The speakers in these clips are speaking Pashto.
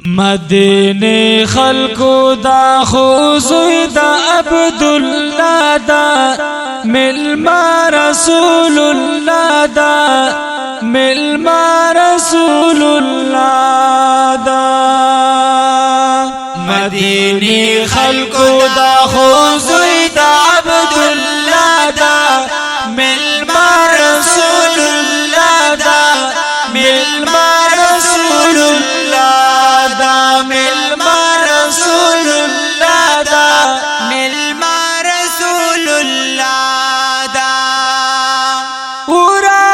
مدینه خلقو دا خوزوی دا عبدالله دا ملما رسول الله دا ملما رسول الله دا مدینه خلقو دا خوزوی دا عبدالله دا ملما رسول الله دا ملما رسول الله دا ملما رسول الله دا ملما رسول الله دا ورا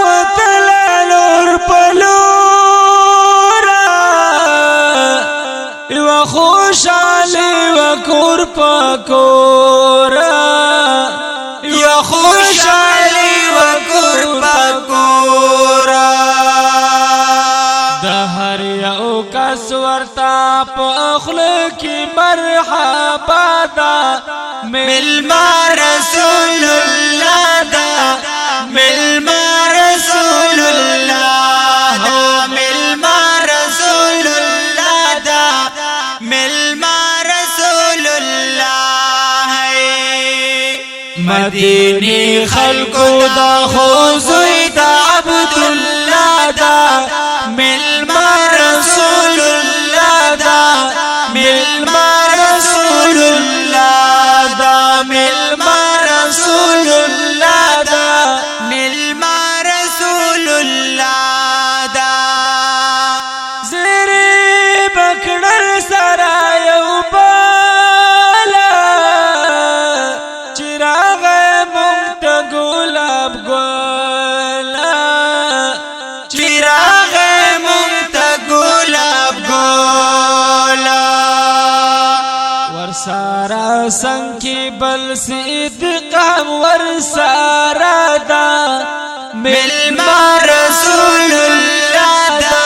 وتلالور پلورا یو خوشالی وکور پکورا یو خوشالی وکور پکورا دهر یو کس ورتا پخل کی مرحبا دا ملما رسول الله دا ملما رسول الله دا ملما رسول الله دا ملما رسول الله مدینی خلقو دا خوزوی دا عبدالله دا ملما رسول الله دا ملما رسول الله دا ملما رسول الله دا ملما رسول الله دا زری بکڑر سرا یو بالا چراغ مونتا گلاب گولا چراغ مونتا گلاب گولا ورسارا سنکی بل صدقام ورسارا دا ملما رسول الله دا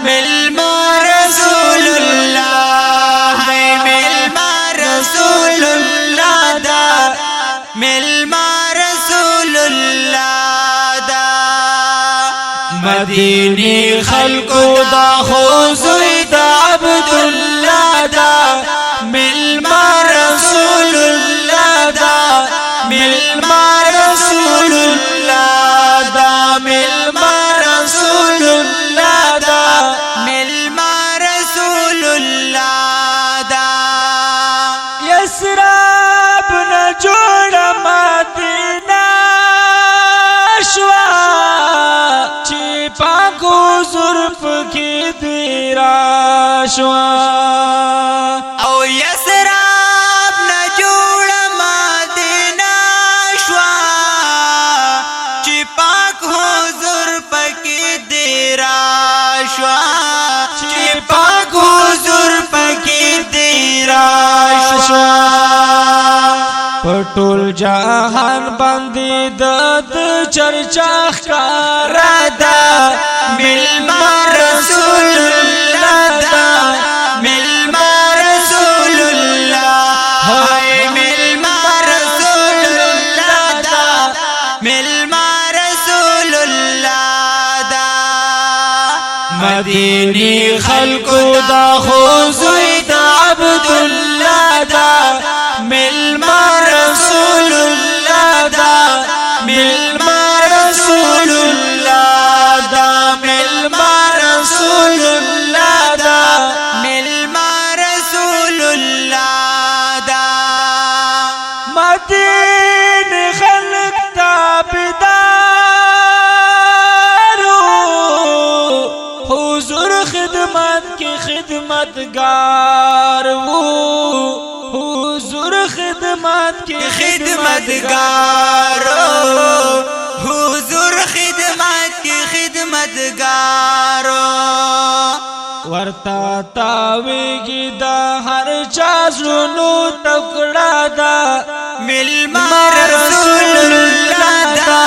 ملما رسول الله ملما رسول الله دا ملما رسول الله دا مدینی خلقو دا خوزوی دا عبدالله دا ملما رسول الله دا ملما رسول الله دا ملما رسول الله دا ملما رسول الله دا یسراب نجوڑ مدینہ شوا چی پاکو زرف کی دیرا شوا او یسراب نجوڑ مدینہ شوا چی پاکو زرف کی دیرا شوا چی پاکو زرف کی دیرا شوا پټول جهان باندې د چرچا ښکارا دا ملما رسول الله دا ملما رسول الله هاي ملما رسول الله دا ملما رسول الله دا مدینی خلقو دا خوزوی دا عبدالله دا ملما رسول الله دا ملما رسول الله دا ملما رسول الله دا ملما رسول الله دا مدین خلق تابدارو حضور خدمت کی خدمتگار حضور خدمت کی خدمتگارو حضور خدمت کی خدمتگارو ورتا تاویگی دا ہر چازرونو تکڑا دا ملما رسول اللہ دا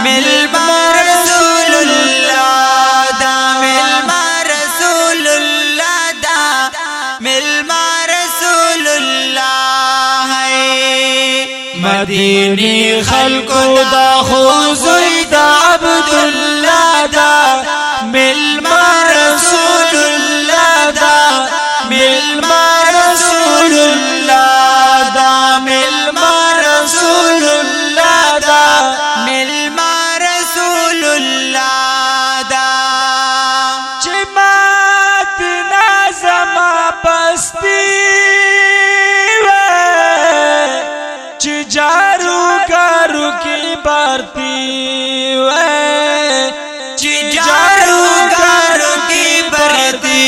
ملما رسول اللہ دا ملما رسول اللہ دا ملما رسول اللہ مدینی خلقو دا خوزوی دا عبدالله دا ملما رسول پستی چی جارو کارو کی بارتی چی جارو کارو کی بارتی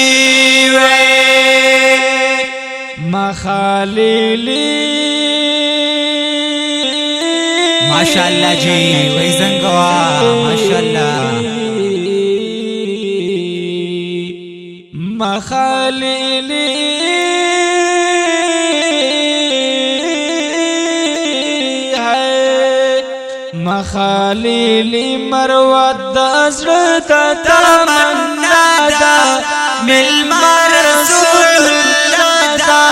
مخالیلی ماشاءاللہ جی وی زنگوا ماشاءاللہ مخالیلی مخالیلی مروت دزرد تمنا دا ملما رسول اللہ دا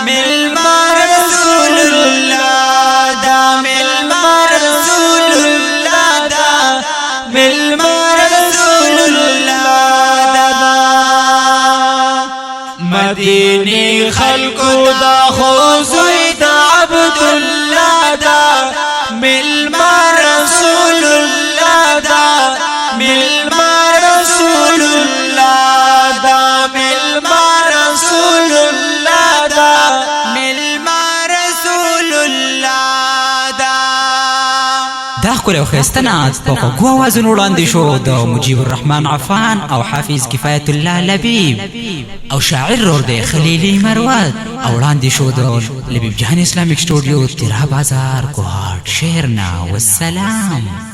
ملما رسول اللہ دا ملما رسول اللہ دا ملما رسول اللہ دا مدینی خلقو دا خوزوی دا عبداللہ دا ملما رسول اللہ دا ملما رسول اللہ دا ملما رسول اللہ دا ملما رسول اللہ دا دا ښکلی او ښایسته نعت په خوږو اوازونو وړاندې شو د مجیب الرحمن عفان او حافظ کفایت الله لبیب او شاعر رور دی خلیلی مروت او وړاندې شو د لبیب جهان اسلامیک سټوډیو تیرا بازار کوهاټ شهرنا والسلام.